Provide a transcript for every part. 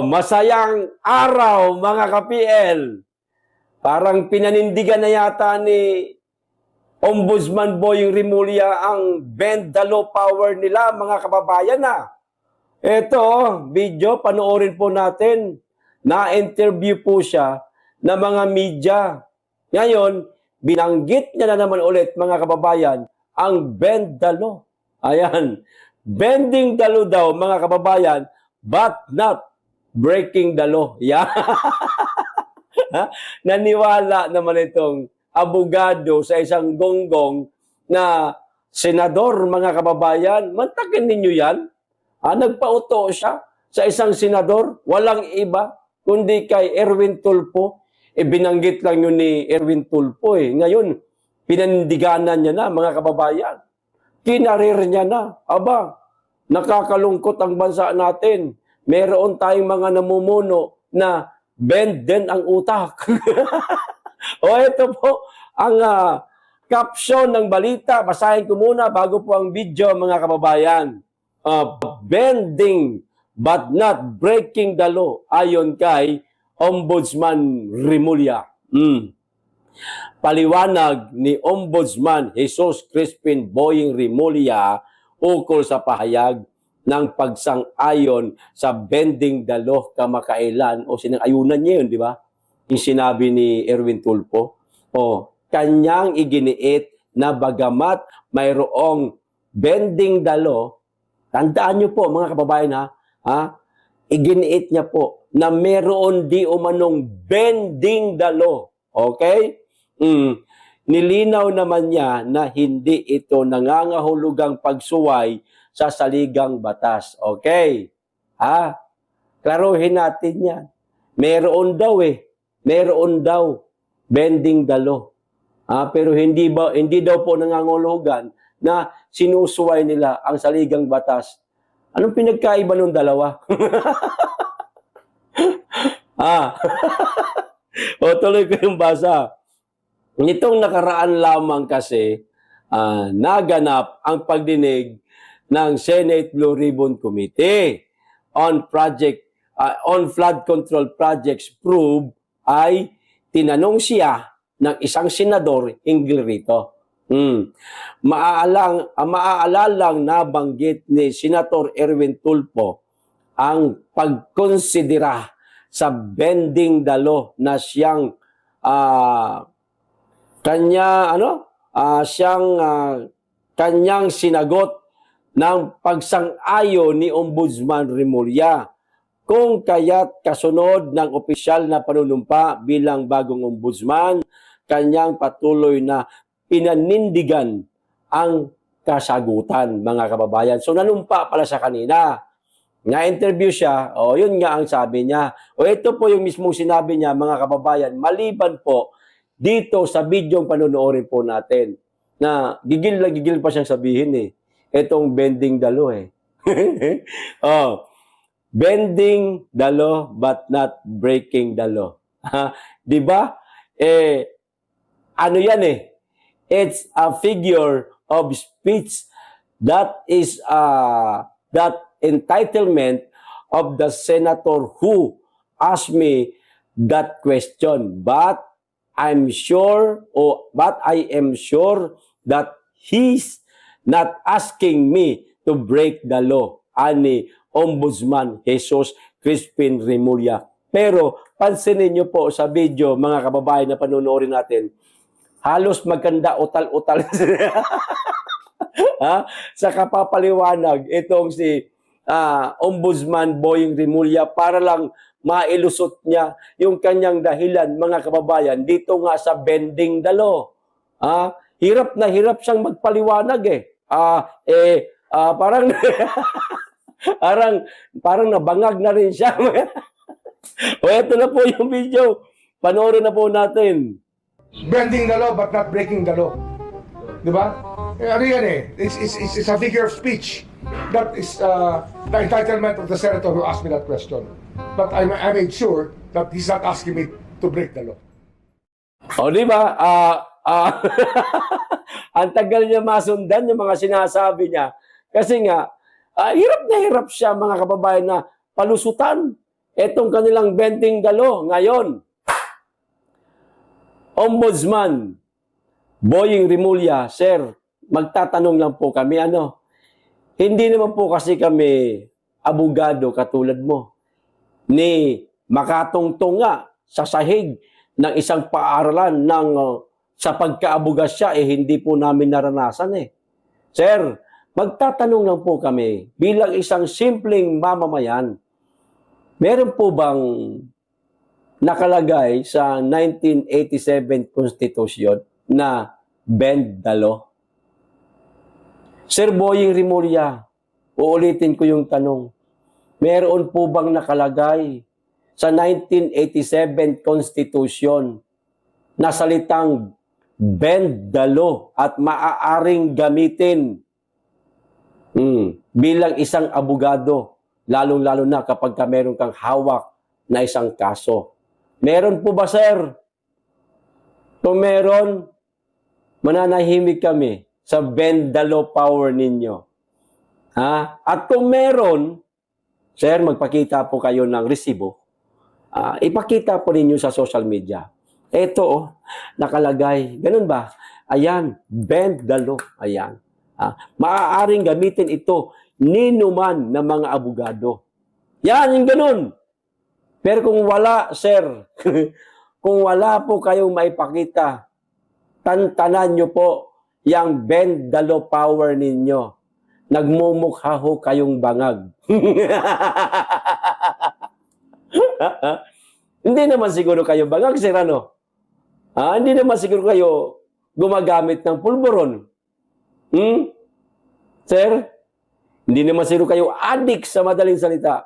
Masayang araw mga ka-PL. Parang pinanindigan na yata ni Ombudsman Boying Rimulya ang bend the law power nila mga kababayan na. Ito, video, panoorin po natin. Na-interview po siya ng mga media. Ngayon, binanggit niya na naman ulit mga kababayan ang bend the law. Ayan, bending the law daw mga kababayan, but not breaking the law. Yeah. Naniwala naman itong abogado sa isang gonggong na senador, mga kababayan. Mantakin ninyo yan. Nagpauto siya sa isang senador. Walang iba, kundi kay Erwin Tulfo. Binanggit lang yun ni Erwin Tulfo. Ngayon, pinandiganan niya na, mga kababayan. Kinarir niya na. Aba, nakakalungkot ang bansa natin. Meron tayong mga namumuno na bend din ang utak. Ito po ang caption ng balita. Basahin ko muna bago po ang video, mga kababayan. Bending but not breaking the law ayon kay Ombudsman Rimulya. Paliwanag ni Ombudsman Jesus Crispin Boying Rimulya ukol sa pahayag ng pagsang-ayon sa bending the law kamakailan o sinang-ayunan niya yun, di ba? Yung sinabi ni Erwin Tulfo. Kanyang iginiit na bagamat mayroong bending the law, tandaan niyo po mga kababayan iginiit niya po na meron di umanong bending the law. Okay? Nilinaw naman niya na hindi ito nangangahulugang pagsuway sa saligang batas. Okay? Klaruhin natin yan. Meron daw meron daw bending the law. Pero hindi daw po nangangahulugan na sinusuway nila ang saligang batas. Anong pinagkaiba ng dalawa? Tuloy ko yung basa. Nitong nakaraan lamang kasi, naganap ang pagdinig ng Senate Blue Ribbon Committee on flood control projects probe ay tinanong siya ng isang senador hinggil rito. Maaalalang nabanggit ni Senator Erwin Tulfo ang pagkonsidera sa bending the law na siyang kanyang sinagot ng pagsang-ayon ni Ombudsman Rimulya. Kung kaya't kasunod ng opisyal na panunumpa bilang bagong ombudsman, kanyang patuloy na pinanindigan ang kasagutan, mga kababayan. So nanumpa pala sa kanina. Na-interview siya, yun nga ang sabi niya. Ito po yung mismong sinabi niya, mga kababayan, maliban po dito sa bidyong panonoorin po natin, na gigil na gigil pa siyang sabihin itong bending the law bending the law but not breaking the law. Di ba? Ano yan It's a figure of speech that is that entitlement of the senator who asked me that question. But I am sure that he's not asking me to break the law. Ani Ombudsman Jesus Crispin Rimulya. Pero pansinin niyo po sa video, mga kababayan na panonoorin natin, halos magkanda utal-utal sa kapapaliwanag itong si Ombudsman Boying Rimulya para lang mailusot niya yung kanyang dahilan, mga kababayan, dito nga sa bending the law. Hirap na hirap siyang magpaliwanag parang parang nabangag na rin siya. Ito na po yung video. Panoorin na po natin. Bending the law but not breaking the law. Diba? Ano yan It's a figure of speech. That is the entitlement of the senator who asked me that question. But I made sure that he's not asking me to break the law. Diba? Ang tagal niya masundan yung mga sinasabi niya. Kasi nga, hirap na hirap siya, mga kababayan, na palusutan Etong kanilang bending dalo ngayon. Ombudsman Boying Rimulya, Sir, magtatanong lang po kami, hindi naman po kasi kami abogado katulad mo. Ni makatungtong nga sa sahig ng isang paaralan ng sa pagkaabogasya, hindi po namin naranasan eh. Sir, magtatanong lang po kami bilang isang simpleng mamamayan, meron po bang nakalagay sa 1987 Constitution na bend the law? Sir Boying Rimulya, uulitin ko yung tanong. Meron po bang nakalagay sa 1987 Constitution na salitang bend the law at maaaring gamitin bilang isang abogado, lalong-lalo na kapag meron kang hawak na isang kaso? Meron po ba, sir? Kung meron, mananahimik kami sa bend the law power ninyo. At kung meron, sir, magpakita po kayo ng resibo. Ipakita po ninyo sa social media. Ito, nakalagay. Ganun ba? Ayan, bend the law. Ayan. Maaaring gamitin ito ninuman ng mga abogado. Yan, yung ganun. Pero kung wala, sir, kung wala po kayong maipakita, tantanan nyo po yung bend the law power ninyo. Nagmumukha ho kayong bangag. Hindi naman siguro kayo bangag, sir, hindi naman siguro kayo gumagamit ng pulburon. Sir? Hindi naman siguro kayo addict sa madaling salita.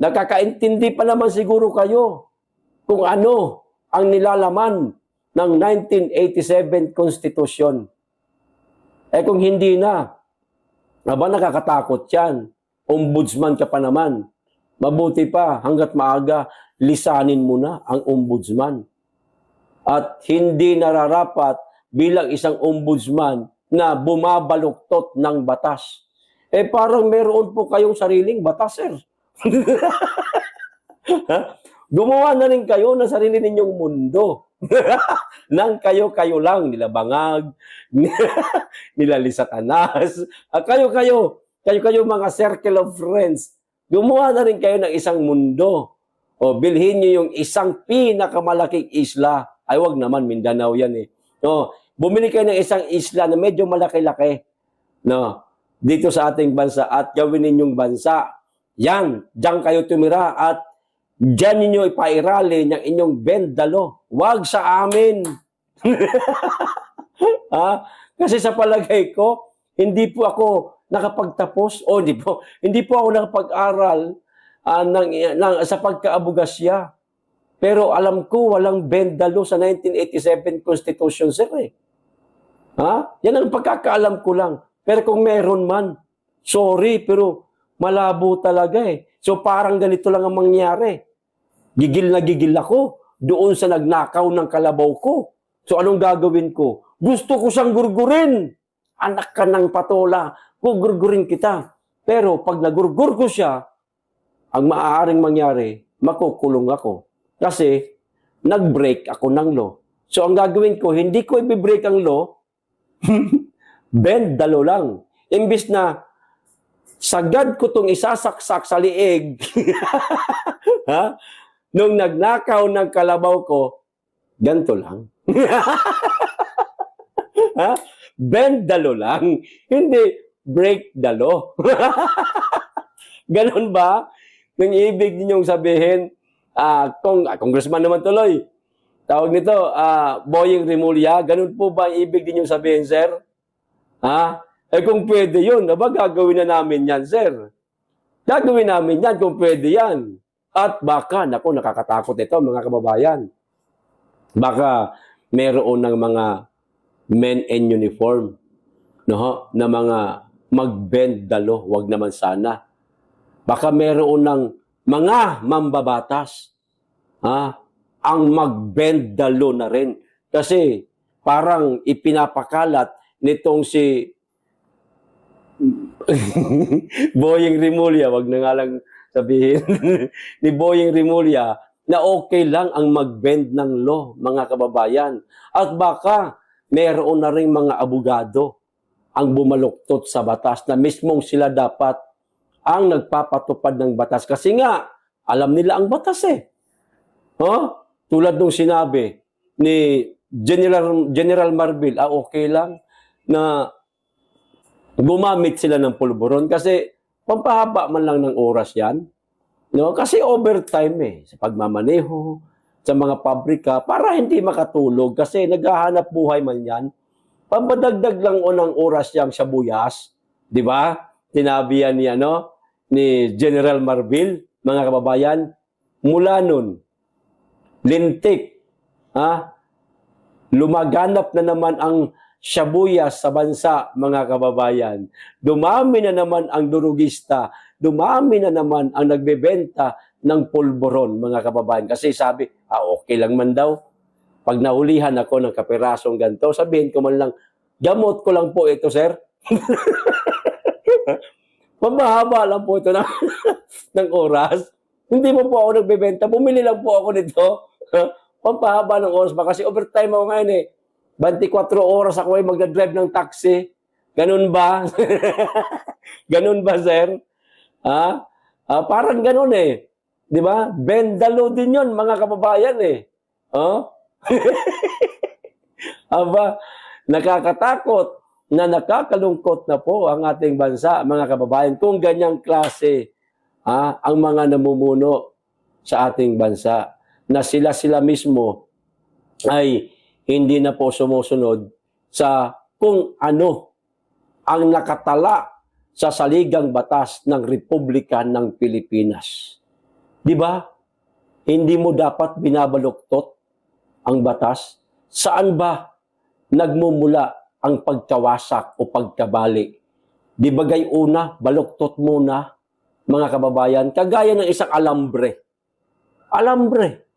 Nakakaintindi pa naman siguro kayo kung ano ang nilalaman ng 1987 Constitution. Kung hindi na, nakakatakot yan. Ombudsman ka pa naman. Mabuti pa, hanggat maaga, lisanin mo na ang ombudsman. At hindi nararapat bilang isang ombudsman na bumabaluktot ng batas. Parang meron po kayong sariling batas, sir. Gumawa na rin kayo ng sarili ninyong mundo. Nang kayo-kayo lang, nila Bangag, nila Lisatanas, kayo-kayo mga circle of friends. Gumawa na rin kayo ng isang mundo. Bilhin nyo yung isang pinakamalaking isla. Ay, wag naman, Mindanao yan eh. Bumili kayo ng isang isla na medyo malaki-laki. Dito sa ating bansa at gawin ninyong bansa. Yan, diyan kayo tumira at diyan ninyo ipairali ng inyong bend the law. Wag sa amin. Kasi sa palagay ko, hindi po ako nakapagtapos o hindi po ako nakapag-aral sa pagkaabogasya. Pero alam ko walang bend the law sa 1987 Constitution, sir eh. Yan ang pagkakaalam ko lang. Pero kung meron man, sorry, pero malabo talaga eh. So parang ganito lang ang mangyari. Gigil na gigil ako doon sa nagnakaw ng kalabaw ko. So anong gagawin ko? Gusto ko siyang gurgurin. Anak ka ng patola, gugurgurin kita. Pero pag nagurgur ko siya, ang maaaring mangyari, makukulong ako. Kasi nag-break ako ng law. So ang gagawin ko, hindi ko i-break ang law, bend the law lang. Imbis na sagad ko itong isasaksak sa liig, nung nagnakaw ng kalabaw ko, ganito lang. Bend the law lang. Hindi break the law. Ganon ba? Nung ibig ninyong sabihin, congressman naman tuloy, tawag nito, Boying Rimulya, ganun po ba ang ibig ninyong sabihin, sir? Kung pwede yun, gagawin na namin yan, sir. Gagawin namin yan kung pwede yan. At baka, nakakatakot ito, mga kababayan. Baka meron ng mga men in uniform, na mga mag-bend the law, wag naman sana. Baka meron ng mga mambabatas, ang mag-bend the law na rin. Kasi parang ipinapakalat nitong si Boying Rimulya, wag na nga lang sabihin ni Boying Rimulya na okay lang ang mag-bend ng law, mga kababayan. At baka meron na rin mga abogado ang bumaluktot sa batas na mismong sila dapat ang nagpapatupad ng batas. Kasi nga, alam nila ang batas eh. Tulad nung sinabi ni General Marbil, okay lang na gumamit sila ng pulburon kasi pampahaba man lang ng oras yan. No? Kasi overtime sa pagmamaneho, sa mga pabrika, para hindi makatulog kasi naghahanap buhay man yan. Pampadagdag lang ng oras yang sa buyas. Di ba? Tinabi yan ni General Marbil, mga kababayan, mula nun, lintik, lumaganap na naman ang siyabuyas sa bansa, mga kababayan. Dumami na naman ang durugista, dumami na naman ang nagbebenta ng pulburon, mga kababayan. Kasi sabi, okay lang man daw. Pag nahulihan ako ng kapirasong ganito, sabihin ko man lang, gamot ko lang po ito, sir. Mabahaba lang po ito ng oras. Hindi mo po ako nagbebenta, bumili lang po ako nito. Pampahaba ng oras ba? Kasi overtime ako ngayon 24 oras ako magdadrive ng taxi. Ganun ba? Ganun ba, sir? Parang ganun Di ba? Bendalo din yon, mga kababayan Aba, nakakatakot na nakakalungkot na po ang ating bansa, mga kababayan, kung ganyang klase ang mga namumuno sa ating bansa na sila mismo ay hindi na po sumusunod sa kung ano ang nakatala sa saligang batas ng Republika ng Pilipinas. Di ba? Hindi mo dapat binabaluktot ang batas. Saan ba nagmumula ang pagkawasak o pagkabali? Di bagay una, baluktot muna, mga kababayan, kagaya ng isang alambre. Alambre.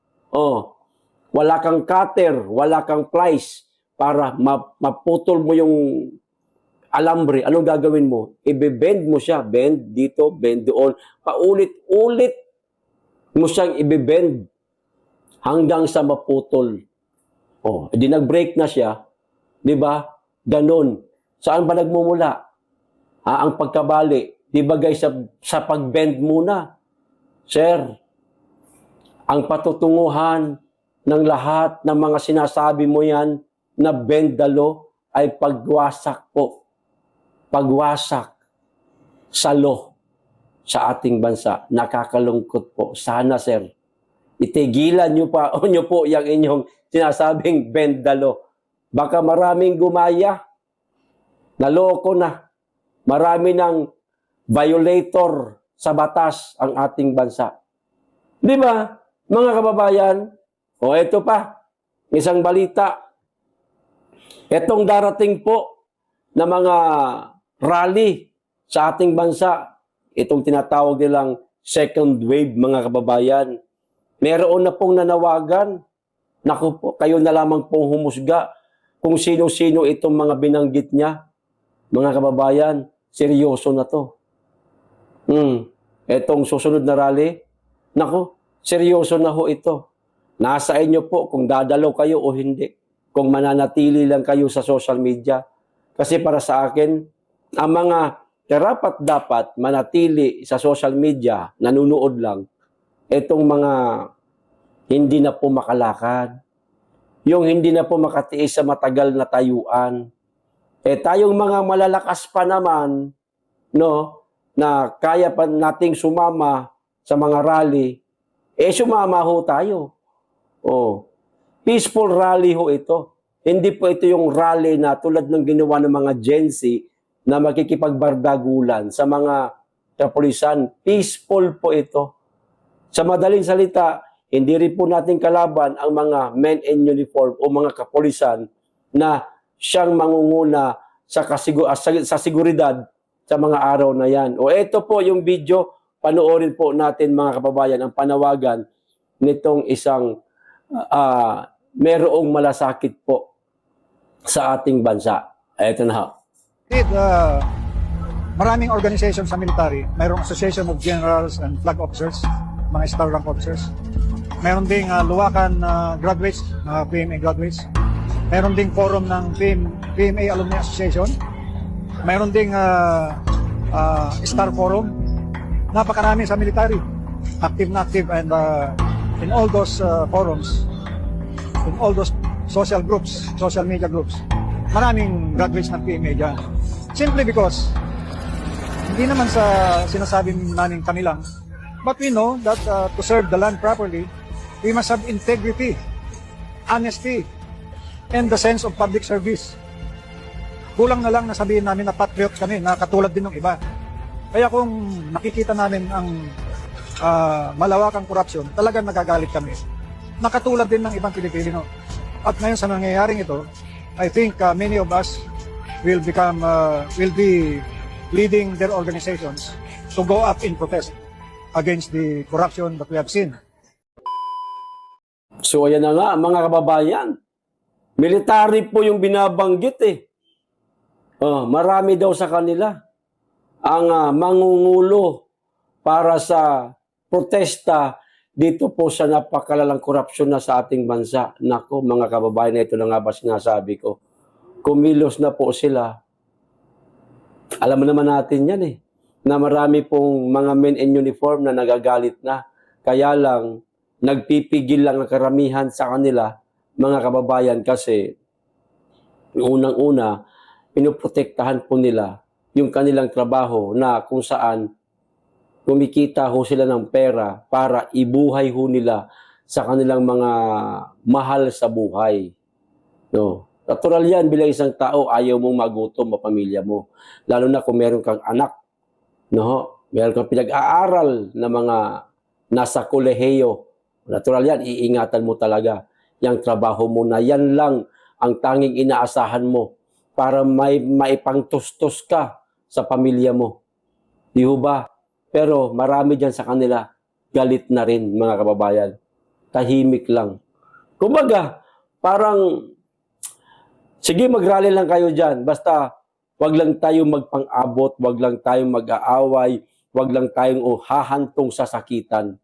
Wala kang cutter, wala kang plies para maputol mo yung alambre. Anong gagawin mo? Ibe-bend mo siya. Bend dito, bend doon. Paulit-ulit mo siyang ibe-bend hanggang sa maputol. Di nag-break na siya. Di ba? Ganon. Saan ba nagmumula? Ang pagkabali. Di ba guys, sa pag-bend muna? Sir, ang patutunguhan ng lahat ng mga sinasabi mo yan na bendalo ay pagwasak po. Pagwasak sa law sa ating bansa. Nakakalungkot po. Sana, sir, itigilan nyo po yung inyong sinasabing bendalo. Baka maraming gumaya. Naloko na. Marami ng violator sa batas ang ating bansa. Di ba, mga kababayan? Ito pa, isang balita. Itong darating po na mga rally sa ating bansa, itong tinatawag nilang second wave, mga kababayan. Meron na pong nanawagan. Naku po, kayo na lamang pong humusga kung sino-sino itong mga binanggit niya. Mga kababayan, seryoso na to. Itong susunod na rally, naku, seryoso na ho ito. Nasa inyo po kung dadalaw kayo o hindi. Kung mananatili lang kayo sa social media. Kasi para sa akin, ang mga dapat manatili sa social media, nanunood lang, itong mga hindi na po makalakad. Yung hindi na po makatiis sa matagal na tayuan. Tayong mga malalakas pa naman, na kaya pa nating sumama sa mga rally, sumama ho tayo. Peaceful rally ho ito. Hindi po ito yung rally na tulad ng ginawa ng mga Gen Z na makikipagbardagulan sa mga kapulisan. Peaceful po ito. Sa madaling salita, hindi rin po natin kalaban ang mga men in uniform o mga kapulisan na siyang mangunguna sa seguridad sa mga araw na yan. Ito po yung video, panoorin po natin mga kababayan ang panawagan nitong isang merong malasakit po sa ating bansa. Ito na. Maraming organization sa military. Mayroong Association of Generals and Flag Officers, mga star rank officers. Mayroon ding luwakan graduates, PMA graduates. Mayroon ding forum ng PMA Alumni Association. Mayroon ding Star Forum. Napakarami sa military. Active na active, and in all those forums, in all those social groups, social media groups, maraming graduates ng PMA dyan. Simply because, hindi naman sa sinasabi namin kami lang, but we know that to serve the land properly, we must have integrity, honesty, and the sense of public service. Kulang na lang na sabihin namin na patriot kami, na katulad din ng iba. Kaya kung nakikita namin ang malawakang korupsyon, talagang nagagalit kami. Nakatulad din ng ibang Pilipino. At ngayon sa nangyayaring ito, I think many of us will be leading their organizations to go up in protest against the corruption that we have seen. So ayan na nga, mga kababayan. Military po yung binabanggit eh. Marami daw sa kanila ang mangungulo para sa protesta dito po sa napakalalang korupsyon na sa ating bansa. Nako, mga kababayan, ito na nga ba sinasabi ko. Kumilos na po sila. Alam mo naman natin yan eh, na marami pong mga men in uniform na nagagalit na. Kaya lang, nagpipigil lang ang karamihan sa kanila, mga kababayan, kasi unang-una, pinoprotektahan po nila yung kanilang trabaho na kung saan kumikita ho sila ng pera para ibuhay ho nila sa kanilang mga mahal sa buhay. No? Natural yan, bilang isang tao, ayaw mong magutom ang pamilya mo. Lalo na kung meron kang anak. No? Meron kang pinag-aaral na mga nasa kolehiyo. Natural yan, iingatan mo talaga yung trabaho mo na yan lang ang tanging inaasahan mo para maipangtustos ka sa pamilya mo. Di ho ba? Pero marami dyan sa kanila, galit na rin, mga kababayan. Tahimik lang. Kumbaga, parang, sige, mag-rally lang kayo dyan. Basta, wag lang tayong magpang-abot, wag lang tayong mag-aaway, wag lang tayong hahantong sasakitan.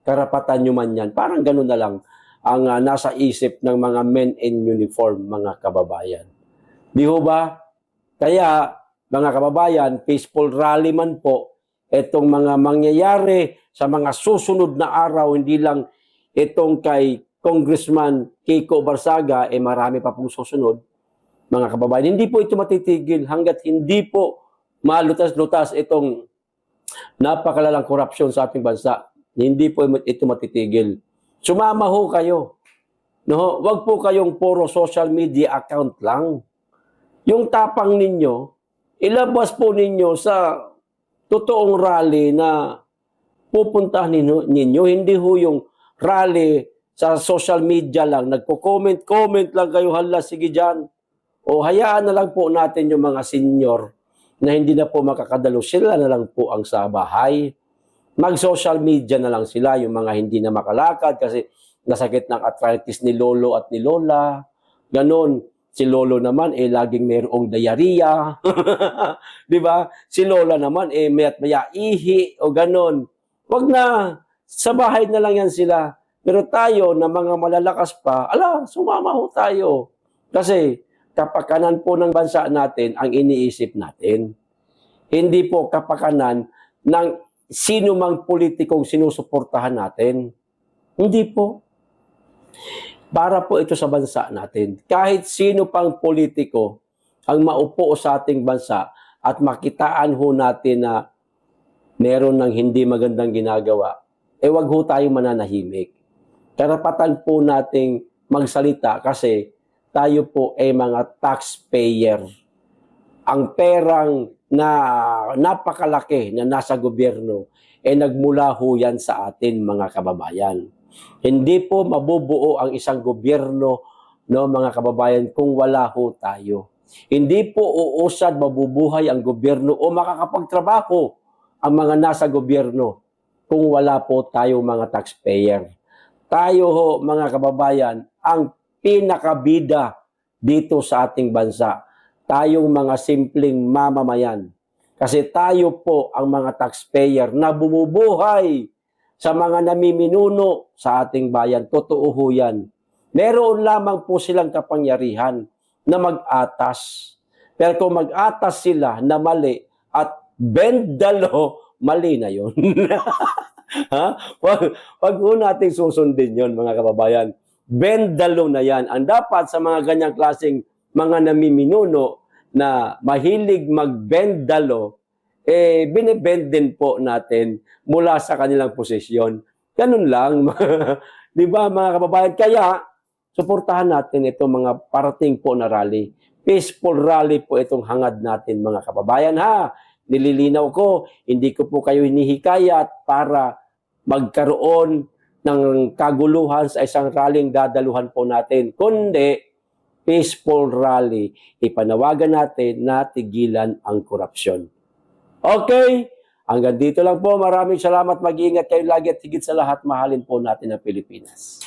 Karapatan nyo man yan. Parang gano'n na lang ang nasa isip ng mga men in uniform, mga kababayan. Di ho ba? Kaya, mga kababayan, peaceful rally man po, itong mga mangyayari sa mga susunod na araw, hindi lang itong kay Congressman Kiko Barsaga, marami pa pong susunod, mga kababayan. Hindi po ito matitigil hanggat hindi po malutas-lutas itong napakalalang korupsyon sa ating bansa. Hindi po ito matitigil. Sumama ho kayo. No? Huwag po kayong puro social media account lang. Yung tapang ninyo, ilabas po ninyo sa totoong rally na pupuntahan ninyo. Hindi ho yung rally sa social media lang. Nagko-comment lang kayo, hala, sige dyan. O hayaan na lang po natin yung mga senior na hindi na po makakadalo. Sila na lang po ang sa bahay. Mag-social media na lang sila, yung mga hindi na makalakad kasi nasakit ng arthritis ni Lolo at ni Lola. Ganon. Si Lolo naman, laging mayroong diarrhea. Di ba? Si Lola naman, mayat maya ihi o ganon. Wag na. Sa bahay na lang yan sila. Pero tayo, na mga malalakas pa, sumama ho tayo. Kasi, kapakanan po ng bansa natin ang iniisip natin. Hindi po kapakanan ng sino mang politikong sinusuportahan natin. Hindi po. Para po ito sa bansa natin. Kahit sino pang politiko ang maupo sa ating bansa at makitaan ho natin na meron ng hindi magandang ginagawa, wag ho tayong mananahimik. Karapatan po nating magsalita kasi tayo po ay mga taxpayer. Ang perang na napakalaki na nasa gobyerno nagmula ho yan sa atin, mga kababayan. Hindi po mabubuo ang isang gobyerno, no, mga kababayan, kung wala ho tayo. Hindi po uusad mabubuhay ang gobyerno o makakapagtrabaho ang mga nasa gobyerno kung wala po tayo mga taxpayer. Tayo ho, mga kababayan, ang pinakabida dito sa ating bansa. Tayong mga simpleng mamamayan. Kasi tayo po ang mga taxpayer na bumubuhay sa mga namiminuno sa ating bayan. Totoo ho yan. Meron lamang po silang kapangyarihan na mag-atas. Pero kung mag-atas sila na mali at bend the law, mali na yun. Ha? Wag ho nating susundin yon, mga kababayan. Bend the law na yan. Ang dapat sa mga ganyang klaseng mga namiminuno na mahilig mag-bend the law, binibend din po natin mula sa kanilang posisyon. Ganun lang. Di ba, mga kababayan? Kaya, suportahan natin itong mga parating po na rally. Peaceful rally po itong hangad natin, mga kababayan, ha? Nililinaw ko, hindi ko po kayo hinihikayat para magkaroon ng kaguluhan sa isang rallying dadaluhan po natin. Kundi, peaceful rally, ipanawagan natin na tigilan ang korupsyon. Okay? Hanggang dito lang po. Maraming salamat. Mag-iingat kayo lagi at higit sa lahat, mahalin po natin ang Pilipinas.